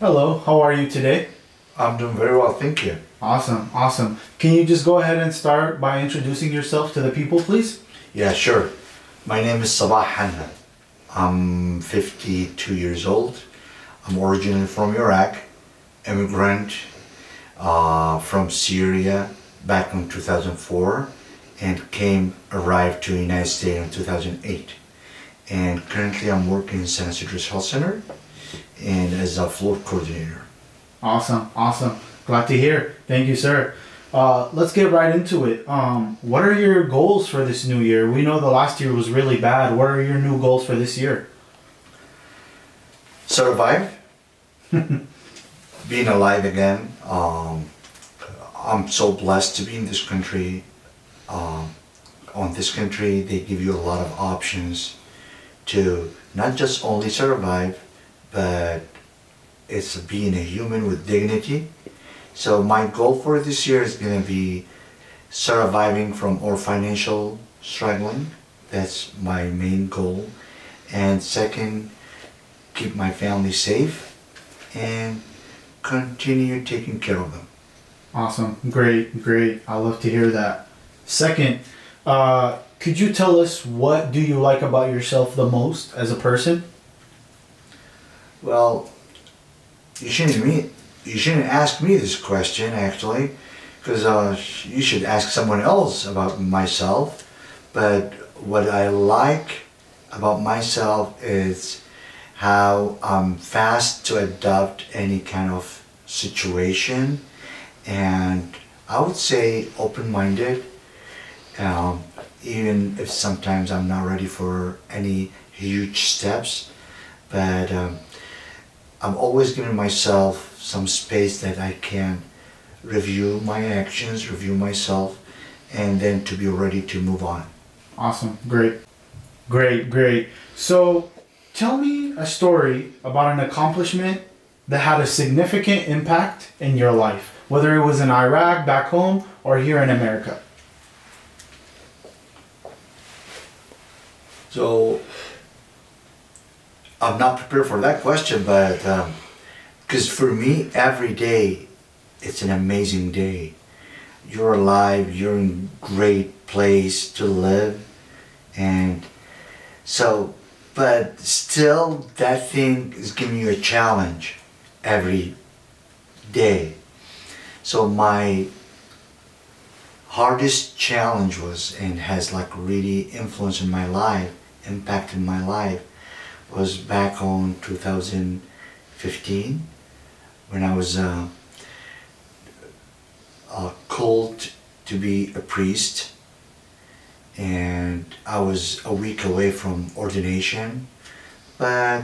Hello, how are you today? I'm doing very well, thank you. Awesome, awesome. Can you just go ahead and start by introducing yourself to the people, please? Yeah, sure. My name is Sabah Hanna. I'm 52 years old. I'm originally from Iraq, immigrant from Syria back in 2004 and arrived to the United States in 2008. And currently I'm working in San Ysidro's Health Center and as a float coordinator. Awesome, awesome. Glad to hear. Thank you, sir. Let's get right into it. What are your goals for this new year? We know the last year was really bad. What are your new goals for this year? Survive, being alive again. I'm so blessed to be in this country. On this country, they give you a lot of options to not just only survive, but it's being a human with dignity. So my goal for this year is going to be surviving from our financial struggling. That's my main goal. And second, keep my family safe and continue taking care of them. Awesome. Great, great. I love to hear that. Second, could you tell us what do you like about yourself the most as a person? Well, you shouldn't ask me this question actually, because you should ask someone else about myself. But what I like about myself is how I'm fast to adapt any kind of situation, and I would say open-minded, even if sometimes I'm not ready for any huge steps. But I'm always giving myself some space that I can review my actions, review myself, and then to be ready to move on. Awesome. Great. Great, great. So, tell me a story about an accomplishment that had a significant impact in your life, whether it was in Iraq, back home, or here in America. So I'm not prepared for that question, but because for me, every day it's an amazing day. You're alive, you're in great place to live, and so, but still that thing is giving you a challenge every day. So my hardest challenge was, and has like really influenced in my life, impacted my life, was back on 2015 when I was called to be a priest, and I was a week away from ordination. But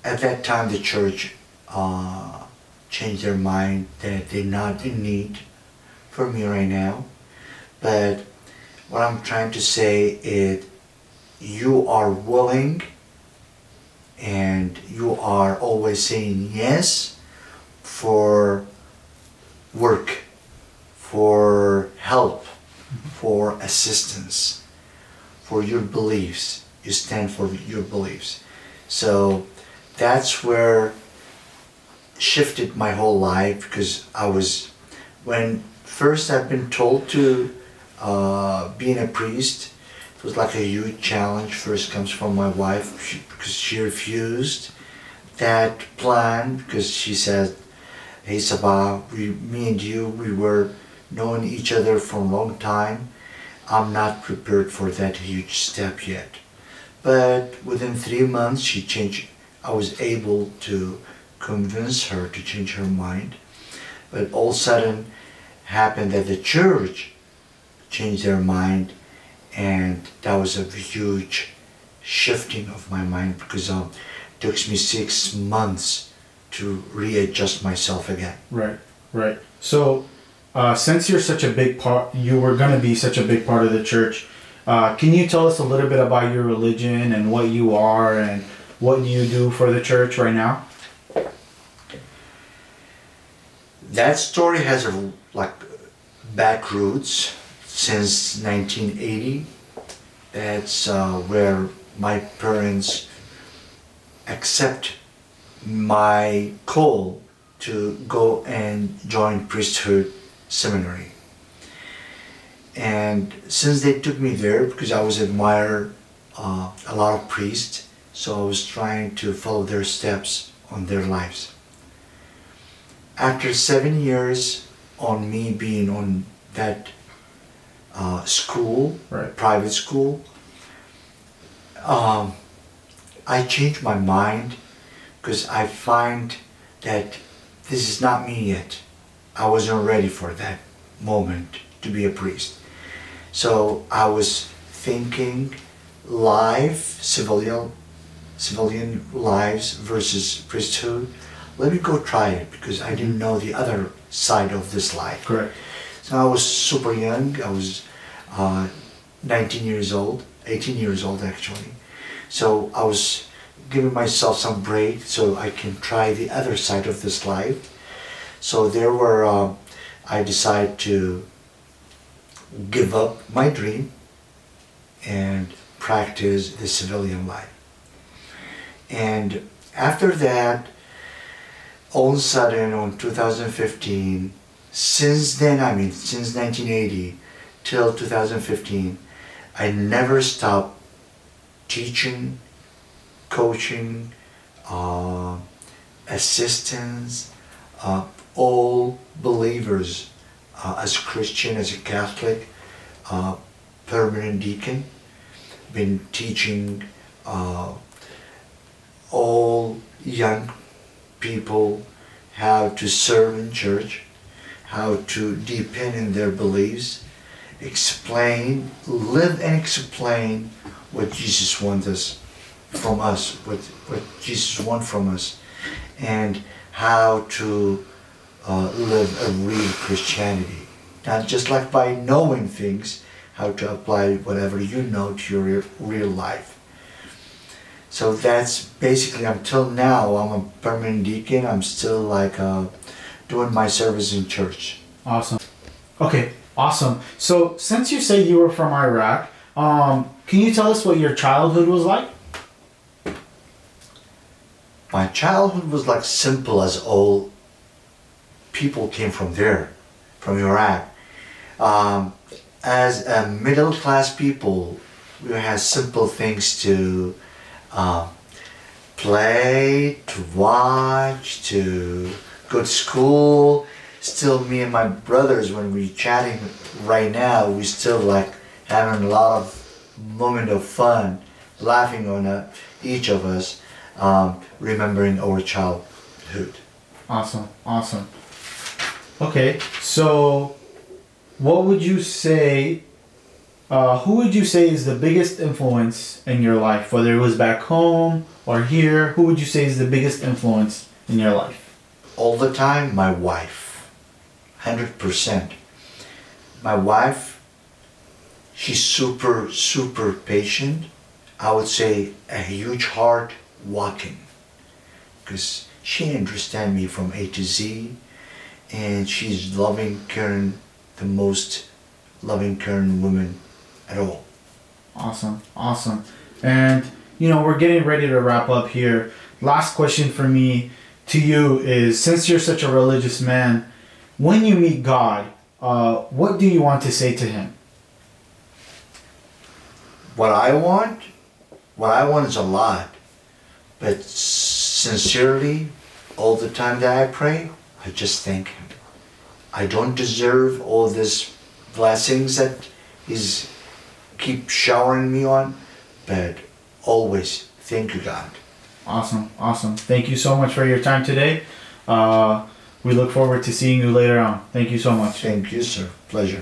at that time the church changed their mind that they're not in need for me right now. But what I'm trying to say is you are willing and you are always saying yes for work, for help, for assistance, for your beliefs. You stand for your beliefs. So that's where shifted my whole life, because when first I've been told to being a priest, it was like a huge challenge. First comes from my wife, because she refused that plan, because she said, "Hey Sabah, me and you, we were knowing each other for a long time. I'm not prepared for that huge step yet." But within 3 months, she changed. I was able to convince her to change her mind. But all of a sudden, happened that the church changed their mind, and that was a huge shifting of my mind, because it took me 6 months to readjust myself again. Right, right. So, since you're such a big part, you were going to be such a big part of the church, can you tell us a little bit about your religion and what you are and what you do for the church right now? That story has back roots since 1980. That's where my parents accept my call to go and join priesthood seminary. And since they took me there, because I was admire a lot of priests, so I was trying to follow their steps on their lives. After 7 years on me being on that school, Right. private school, I changed my mind because I find that this is not me yet. I wasn't ready for that moment to be a priest. So I was thinking civilian lives versus priesthood. Let me go try it because I didn't know the other side of this life. Correct. So I was super young. I was 19 years old, 18 years old actually. So I was giving myself some break so I can try the other side of this life. So there were, I decided to give up my dream and practice the civilian life. And after that, all of a sudden on 2015, since then, since 1980 till 2015, I never stopped teaching, coaching, assistance, all believers as a Christian, as a Catholic, permanent deacon, been teaching all young people how to serve in church, how to depend in their beliefs, live and explain what Jesus wants us from us, what Jesus wants from us, and how to live a real Christianity. Not just like by knowing things, how to apply whatever you know to your real life. So that's basically, until now, I'm a permanent deacon. I'm still like doing my service in church. Awesome. Okay, awesome. So since you say you were from Iraq, can you tell us what your childhood was like? My childhood was like simple as all people came from there, from Iraq. As a middle class people, we had simple things to play, to watch, to go to school. Still, me and my brothers, when we chatting right now, we still like having a lot of moment of fun, laughing on each of us, remembering our childhood. Awesome, awesome. Okay, so what would you say, who would you say is the biggest influence in your life? Whether it was back home or here, who would you say is the biggest influence in your life? All the time, my wife, 100%. My wife, she's super patient. I would say a huge heart walking, because she understands me from A to Z, and she's loving, caring, the most loving, caring woman at all. Awesome, awesome. And, we're getting ready to wrap up here. Last question for me to you is, since you're such a religious man, when you meet God, what do you want to say to him? What I want is a lot, but sincerely, all the time that I pray, I just thank him. I don't deserve all these blessings that he's keep showering me on, but always thank you, God. Awesome, awesome. Thank you so much for your time today. We look forward to seeing you later on. Thank you so much. Thank you, sir. Pleasure.